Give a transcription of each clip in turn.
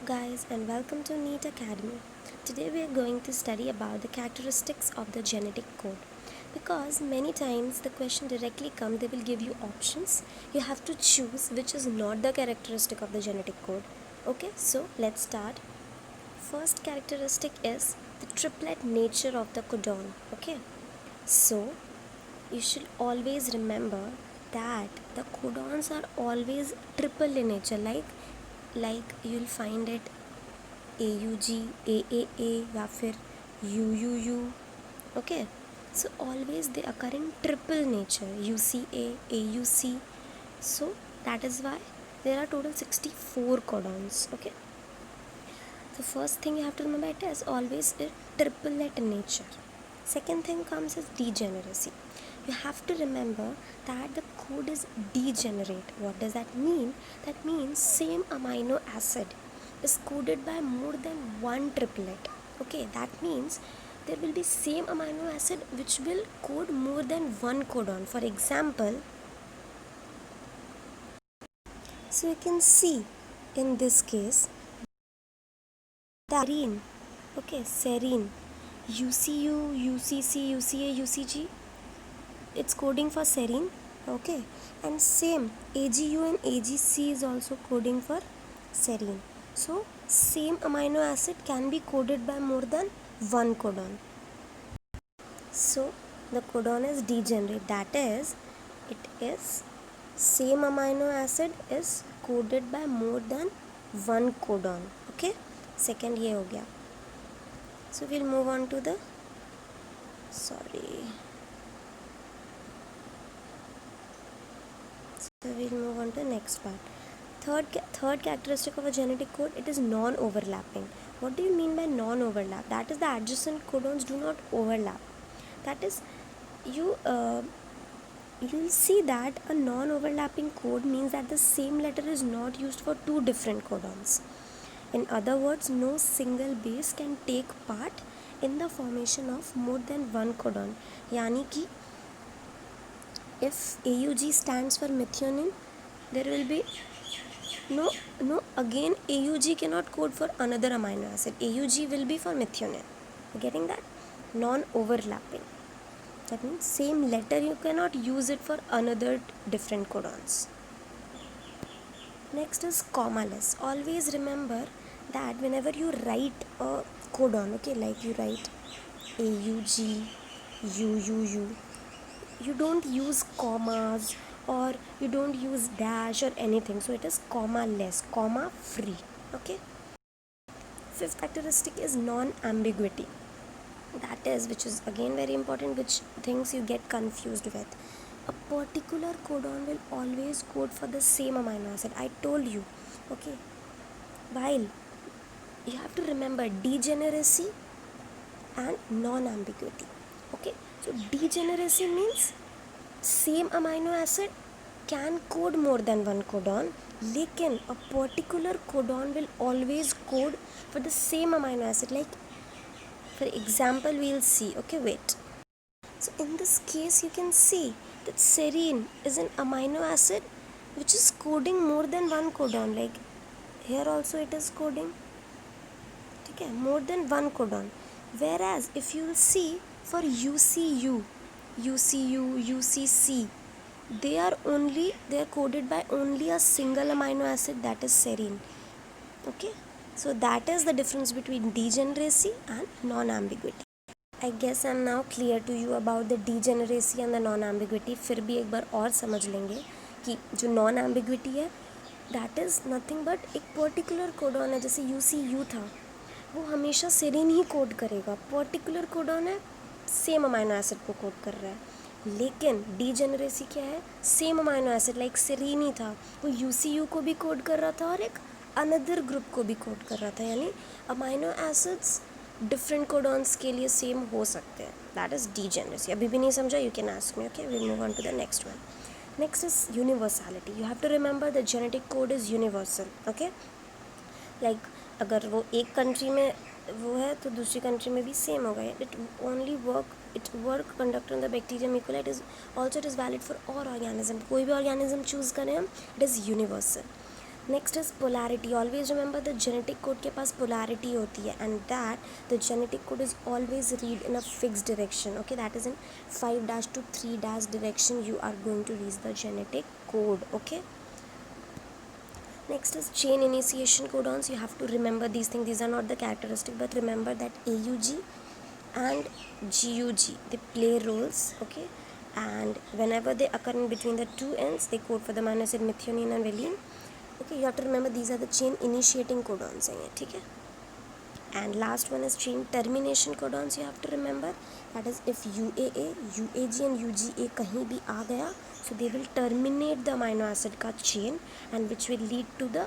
up guys and welcome to NEET Academy. Today we are going to study about the characteristics of the genetic code. Because many times the question directly comes, they will give you options. You have to choose which is not the characteristic of the genetic code. Okay, so let's start. First characteristic is the triplet nature of the codon. Okay, so you should always remember that the codons are always triple in nature, like you'll find it AUG, AAA या फिर UUU. Okay, so always they occur in triple nature, UCA, AUC. So that is why there are total 64 codons. Okay, the first thing you have to remember, it is always a triplet nature. Second thing comes is degeneracy. You have to remember that the code is degenerate. What does that mean? That means same amino acid is coded by more than one triplet. Okay, that means there will be same amino acid which will code more than one codon. For example, so you can see in this case serine. Okay, serine, UCU, UCC, UCA, UCG, it's coding for serine. Okay, and same AGU and AGC is also coding for serine. So same amino acid can be coded by more than one codon. So the codon is degenerate, that is, it is same amino acid is coded by more than one codon. Okay, second ये हो गया. So we'll move on to the So we'll move on to the next part. Third characteristic of a genetic code, it is non-overlapping. What do you mean by non-overlap? That is, the adjacent codons do not overlap. That is, you'll see that a non-overlapping code means that the same letter is not used for two different codons. In other words, no single base can take part in the formation of more than one codon. यानी कि if AUG stands for methionine, there will be no again AUG cannot code for another amino acid. AUG will be for methionine. You getting that? Non-overlapping. That means same letter you cannot use it for another different codons. Next is commaless. Always remember that whenever you write a codon, okay, like you write AUG, UUU, you don't use commas or you don't use dash or anything. So it is comma-less, comma-free. Okay. Fifth characteristic is non-ambiguity. That is, which is again very important, which things you get confused with. A particular codon will always code for the same amino acid. I told you. Okay. While you have to remember degeneracy and non-ambiguity. Okay. So degeneracy means same amino acid can code more than one codon, लेकिन a particular codon will always code for the same amino acid. Like for example, we'll see. Okay, wait. So in this case, you can see that serine is an amino acid which is coding more than one codon. Like here also it is coding. Okay, more than one codon. Whereas if you will see for UCU, UCU, UCC, they are coded by only a single amino acid, that is serine. Okay, so that is the difference between degeneracy and non-ambiguity. I guess I'm now clear to you about the degeneracy and the non-ambiguity. फिर भी एक बार और समझ लेंगे कि जो non-ambiguity है, that is nothing but एक पर्टिकुलर कोडॉन है. जैसे UCU था, वो हमेशा सेरीन ही कोड करेगा. पर्टिकुलर कोडॉन है, सेम अमाइनो एसिड को कोड कर रहा है. लेकिन डीजेनरेसी क्या है? Same amino acid like serine ही था, वो UCU को भी कोड कर रहा था और एक अनदर ग्रुप को भी कोड कर रहा था. यानी अमाइनो एसिड्स डिफरेंट कोडॉन्स के लिए सेम हो सकते हैं. That is degeneracy. अभी भी नहीं समझा? You can ask me. Okay, will move on to the next one. Next is universality. You have to remember the genetic code is universal. Okay, like अगर वो एक कंट्री में वो है तो दूसरी कंट्री में भी सेम होगा. It only work conduct on the bacterium equal. It is valid for all organism. कोई भी ऑर्गेनिज्म चूज़ करें हम, it is universal. Next is polarity. Always remember the genetic code के पास पोलैरिटी होती है and that the genetic code is always read in a fix direction. Okay, that is in 5' to 3' direction you are going to reach the genetic code. Okay, next is chain initiation codons. You have to remember these things. These are not the characteristic, but remember that AUG and GUG, they play roles. Okay, and whenever they occur in between the two ends, they code for the amino acid methionine and valine. Okay, you have to remember these are the chain initiating codons हैं ये, ठीक है. And last one is chain termination codons. You have to remember that is if UAA, UAG and UGA कहीं भी आ गया, so they will terminate the amino acid का chain and which will lead to the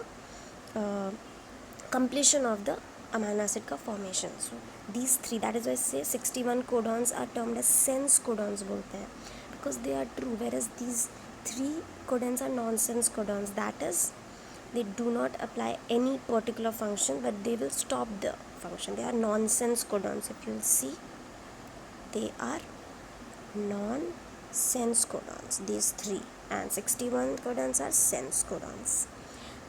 completion of the amino acid का formation. So these three, that is why I say 61 codons are termed as sense codons बोलते हैं, because they are true, whereas these 3 codons are nonsense codons. That is, they do not apply any particular function, but they will stop the function. They are nonsense codons. If you will see, they are nonsense codons, these 3, and 61 codons are sense codons.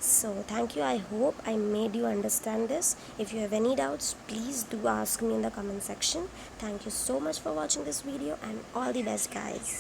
So thank you. I hope I made you understand this. If you have any doubts, please do ask me in the comment section. Thank you so much for watching this video, and all the best, guys.